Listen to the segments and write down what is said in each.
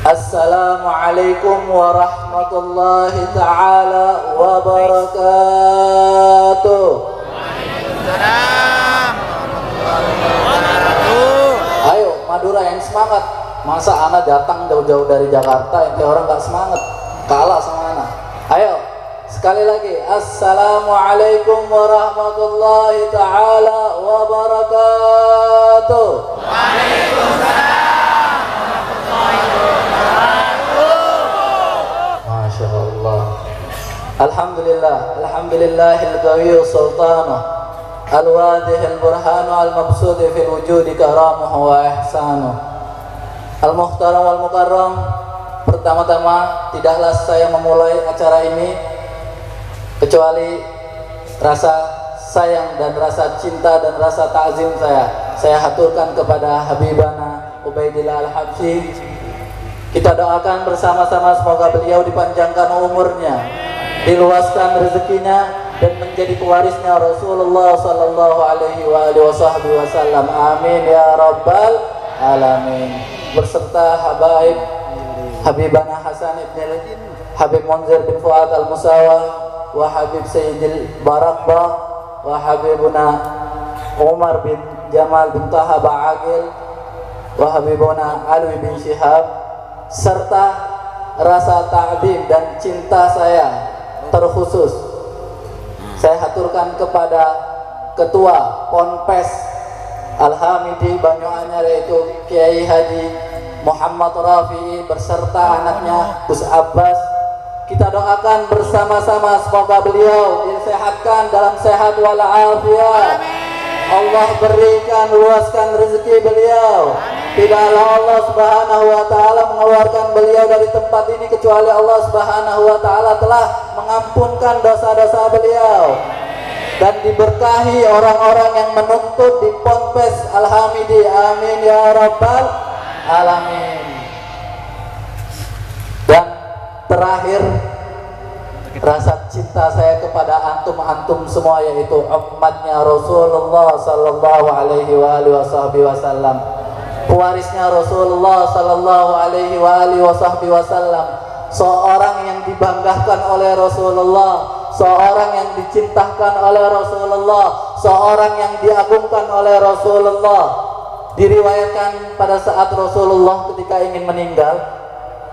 Assalamualaikum warahmatullahi ta'ala wabarakatuh. Waalaikumsalam warahmatullahi wabarakatuh. Ayo Madura yang semangat. Masa anak datang jauh-jauh dari Jakarta, ini orang gak semangat, kalah sama anak. Ayo sekali lagi, Assalamualaikum warahmatullahi ta'ala wabarakatuh. Waalaikumsalam warahmatullahi wabarakatuh. Masya Allah. Alhamdulillah, alhamdulillahil qawiyyu sultanuh, al-wadihil burhanu, al-mabsudi fil wujudi karamuhu wa ihsanuh, al-muhtaram wal mukarram. Pertama-tama tidaklah saya memulai acara ini kecuali rasa sayang dan rasa cinta dan rasa ta'zim saya haturkan kepada Habibana Ubaidillah Al-Habsyi. Kita doakan bersama-sama semoga beliau dipanjangkan umurnya, diluaskan rezekinya, dan menjadi pewarisnya Rasulullah sallallahu alaihi wasallam. Amin ya rabbal alamin. Berserta habaib Habibana Hasan ibn Habib Munzir bin Fuad al-Musawa, wa Habib Sayyidil Barakbah, wa Habibuna Umar bin Jamal bin Taha Ba'agil, wa Habibuna Alwi bin Syihab, serta rasa ta'zim dan cinta saya terkhusus saya haturkan kepada Ketua Ponpes Al-Hamidi Banyuanyar, yaitu Kiai Haji Muhammad Rafi'i beserta anaknya Gus Abbas. Kita doakan bersama-sama semoga beliau disehatkan dalam sehat walafiat. Allah berikan, luaskan rezeki beliau. Tidaklah Allah Subhanahu wa ta'ala mengeluarkan beliau dari tempat ini kecuali Allah Subhanahu wa ta'ala telah mengampunkan dosa-dosa beliau dan diberkahi orang-orang yang menuntut di Ponpes Al-Hamidi. Amin ya rabbal alamin. Dan terakhir, rasa cinta saya kepada antum semua, yaitu umatnya Rasulullah sallallahu alaihi wasallam, pewarisnya Rasulullah sallallahu alaihi wasallam, seorang yang dibanggakan oleh Rasulullah, seorang yang dicintakan oleh Rasulullah, seorang yang diagungkan oleh Rasulullah. Diriwayatkan pada saat Rasulullah ketika ingin meninggal,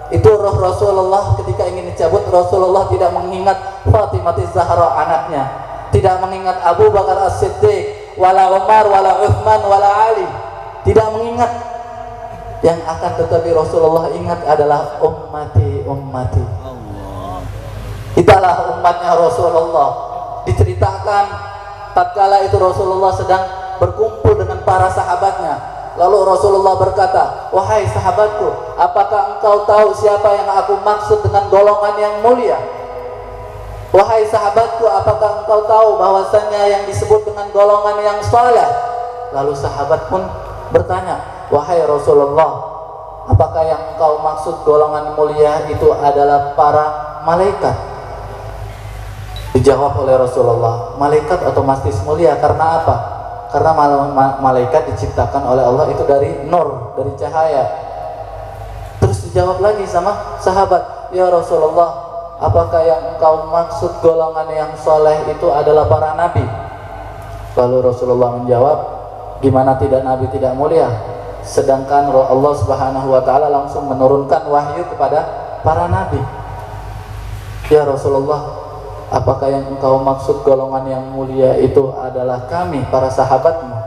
itu roh Rasulullah ketika ingin dicabut, Rasulullah tidak mengingat Fatimah Zahra anaknya, tidak mengingat Abu Bakar As-Siddiq, wala Umar, wala Uthman, wala Ali, tidak mengingat. Yang akan tetapi Rasulullah ingat adalah ummati. Itulah umatnya Rasulullah. Diceritakan tatkala itu Rasulullah sedang berkumpul dengan para sahabatnya. Lalu Rasulullah berkata, wahai sahabatku, apakah engkau tahu siapa yang aku maksud dengan golongan yang mulia? Wahai sahabatku, apakah engkau tahu bahwasannya yang disebut dengan golongan yang saleh? Lalu sahabat pun bertanya, wahai Rasulullah, apakah yang engkau maksud golongan mulia itu adalah para malaikat? Dijawab oleh Rasulullah, malaikat otomatis mulia. Karena apa? Karena malaikat diciptakan oleh Allah itu dari nur, dari cahaya. Terus dijawab lagi sama sahabat, ya Rasulullah, apakah yang engkau maksud golongan yang soleh itu adalah para nabi? Lalu Rasulullah menjawab, gimana tidak nabi tidak mulia? Sedangkan Allah Subhanahu wa ta'ala langsung menurunkan wahyu kepada para nabi. Ya Rasulullah, apakah yang engkau maksud golongan yang mulia itu adalah kami, para sahabatmu?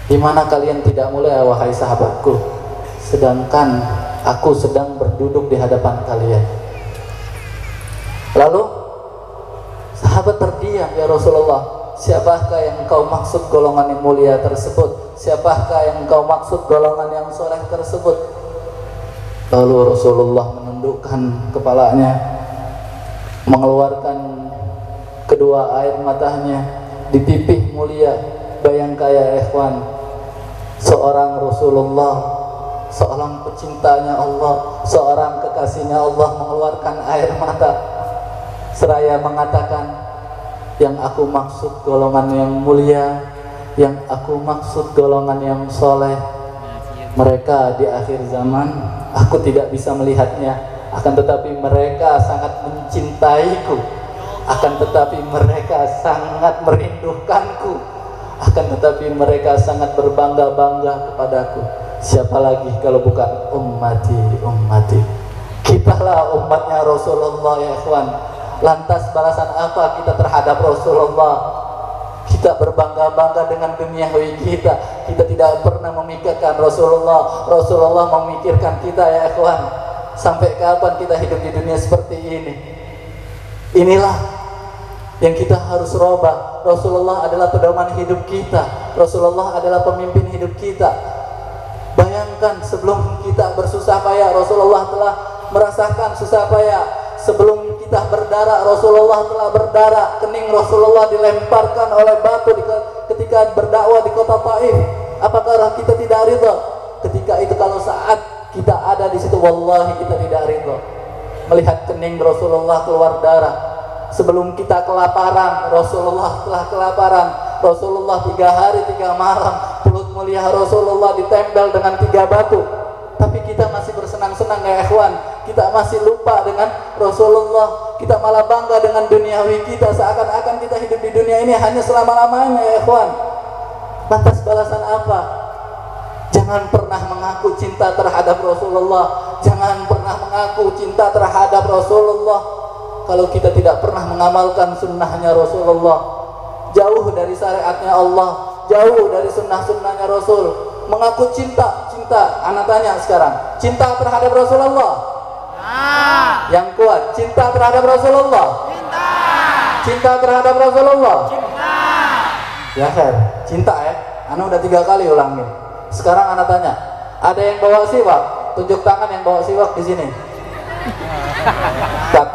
Di mana kalian tidak mulia, wahai sahabatku, sedangkan aku sedang berduduk di hadapan kalian? Lalu sahabat terdiam, ya Rasulullah, siapakah yang engkau maksud golongan yang mulia tersebut? Siapakah yang engkau maksud golongan yang soleh tersebut? Lalu Rasulullah menundukkan kepalanya, mengeluarkan kedua air matanya di pipih mulia. Bayangkan ya ikhwan, seorang Rasulullah, seorang pecintanya Allah, seorang kekasihnya Allah mengeluarkan air mata seraya mengatakan, yang aku maksud golongan yang mulia, yang aku maksud golongan yang soleh, Mereka di akhir zaman, aku tidak bisa melihatnya, akan tetapi mereka sangat mencintaiku, akan tetapi mereka sangat merindukanku, akan tetapi mereka sangat berbangga-bangga kepadaku. Siapa lagi kalau bukan ummati. Kitalah umatnya Rasulullah ya ikhwan. Lantas balasan apa kita terhadap Rasulullah? Kita berbangga-bangga dengan duniawi kita. Kita tidak pernah memikirkan Rasulullah. Rasulullah memikirkan kita ya ikhwan. Sampai kapan kita hidup di dunia seperti ini? Inilah yang kita harus rubah. Rasulullah adalah pedoman hidup kita. Rasulullah adalah pemimpin hidup kita. Bayangkan sebelum kita bersusah payah, Rasulullah telah merasakan susah payah. Sebelum kita berdarah, Rasulullah telah berdarah. Kening Rasulullah dilemparkan oleh batu ketika berdakwah di kota Taif. Apakah kita tidak ridha? Ketika itu kalau saat kita ada di situ, wallahi kita tidak ridha. Melihat kening Rasulullah keluar darah. Sebelum kita kelaparan, Rasulullah telah kelaparan. Rasulullah 3 hari 3 malam perut mulia Rasulullah ditempel dengan 3 batu. Tapi kita masih bersenang-senang ya ikhwan. Kita masih lupa dengan Rasulullah. Kita malah bangga dengan duniawi kita, seakan-akan kita hidup di dunia ini hanya selama-lamanya ya ikhwan. Lantas balasan apa? Jangan pernah mengaku cinta terhadap Rasulullah. Jangan pernah mengaku cinta terhadap Rasulullah kalau kita tidak pernah mengamalkan sunnahnya Rasulullah. Jauh dari syariatnya Allah, jauh dari sunnah-sunnahnya Rasul. Mengaku cinta. Anak tanya sekarang, cinta terhadap Rasulullah? Yang kuat, cinta terhadap Rasulullah? Cinta terhadap Rasulullah? Ya khair, cinta ya. Anak udah 3 kali ulangin. Sekarang anak tanya, ada yang bawa siwak? Tunjuk tangan yang bawa siwak di sini. 1,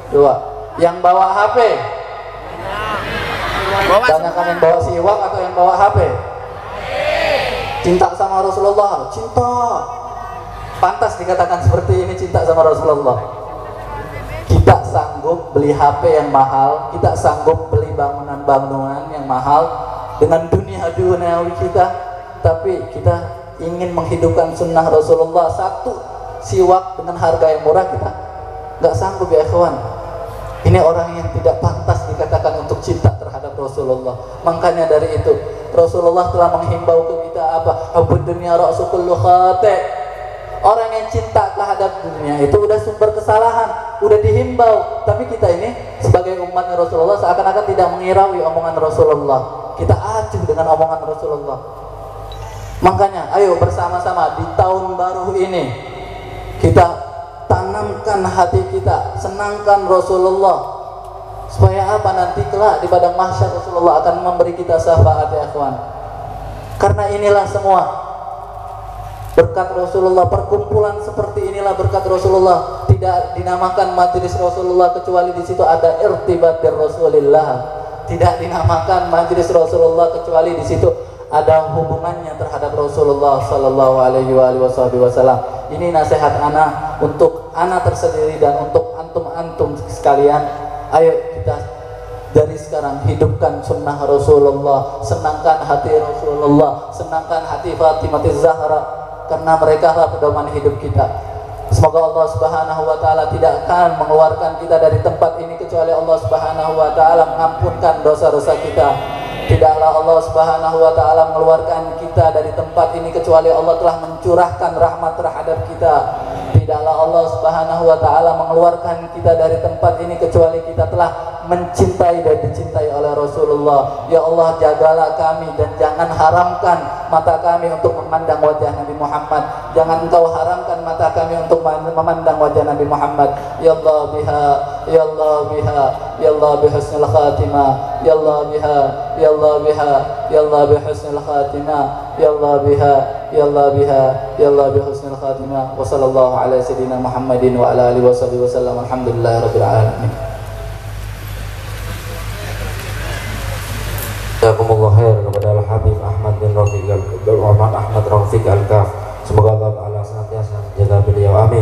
2. Yang bawa HP? Tanyakan yang bawa siwak atau yang bawa HP? Cinta sama Rasulullah, cinta. Pantas dikatakan seperti ini, cinta sama Rasulullah. Kita sanggup beli HP yang mahal, kita sanggup beli bangunan-bangunan yang mahal dengan dunia-duniawi kita, tapi kita ingin menghidupkan sunnah Rasulullah. 1 siwak dengan harga yang murah kita nggak sanggup ya ikhwan. Ini orang yang tidak pantas dikatakan untuk cinta terhadap Rasulullah. Makanya dari itu Rasulullah telah menghimbau ke kita apa? Hubbud dunya ra'su kullu khati'. Orang yang cinta terhadap dunia itu udah sumber kesalahan, udah dihimbau. Tapi kita ini sebagai umatnya Rasulullah seakan-akan tidak mengiraui omongan Rasulullah. Kita acuh dengan omongan Rasulullah. Makanya ayo bersama-sama di tahun baru ini kita tanamkan hati kita, senangkan Rasulullah. Supaya apa? Nanti kelak di padang mahsyar Rasulullah akan memberi kita syafaat ya ikhwan. Karena inilah semua berkat Rasulullah. Perkumpulan seperti inilah berkat Rasulullah. Tidak dinamakan majelis Rasulullah kecuali di situ ada irtibat bir Rasulillah. Tidak dinamakan majelis Rasulullah kecuali di situ ada hubungannya terhadap Rasulullah sallallahu alaihi wasallam. Ini nasihat ana untuk ana tersendiri dan untuk antum-antum sekalian. Ayo kita dari sekarang hidupkan sunnah Rasulullah, senangkan hati Rasulullah, senangkan hati Fatimah Zahra, karena mereka lah pedoman hidup kita. Semoga Allah Subhanahu wa taala tidak akan mengeluarkan kita dari tempat ini kecuali Allah Subhanahu wa taala mengampunkan dosa-dosa kita. Tidaklah Allah Subhanahu wa taala mengeluarkan kita dari tempat ini kecuali Allah telah mencurahkan rahmat terhadap kita. Tidaklah Allah Subhanahu wa taala mengeluarkan kita dari tempat ini kecuali kita telah mencintai dan dicintai oleh Rasulullah. Ya Allah, jagalah kami dan jangan haramkan mata kami untuk memandang wajah Nabi Muhammad. Jangan Engkau haramkan mata kami untuk memandang wajah Nabi Muhammad. Ya Allah biha, ya Allah biha, ya Allah bihusnil khatimah, ya Allah biha, ya Allah biha, ya Allah bihusnil khatimah, ya Allah biha, ya Allah biha, ya Allah bihusnil khatimah. Wa sallallahu ala sayyidina Muhammadin wa ala alihi washabihi wasallam. Alhamdulillahirabbil alamin. Jazakumullah khair kepada Al-Habib Ahmad bin Rafiq Ahmad Rafiq Al-Kaf. Semoga Allah Ta'ala senantiasa menjaga beliau, amin.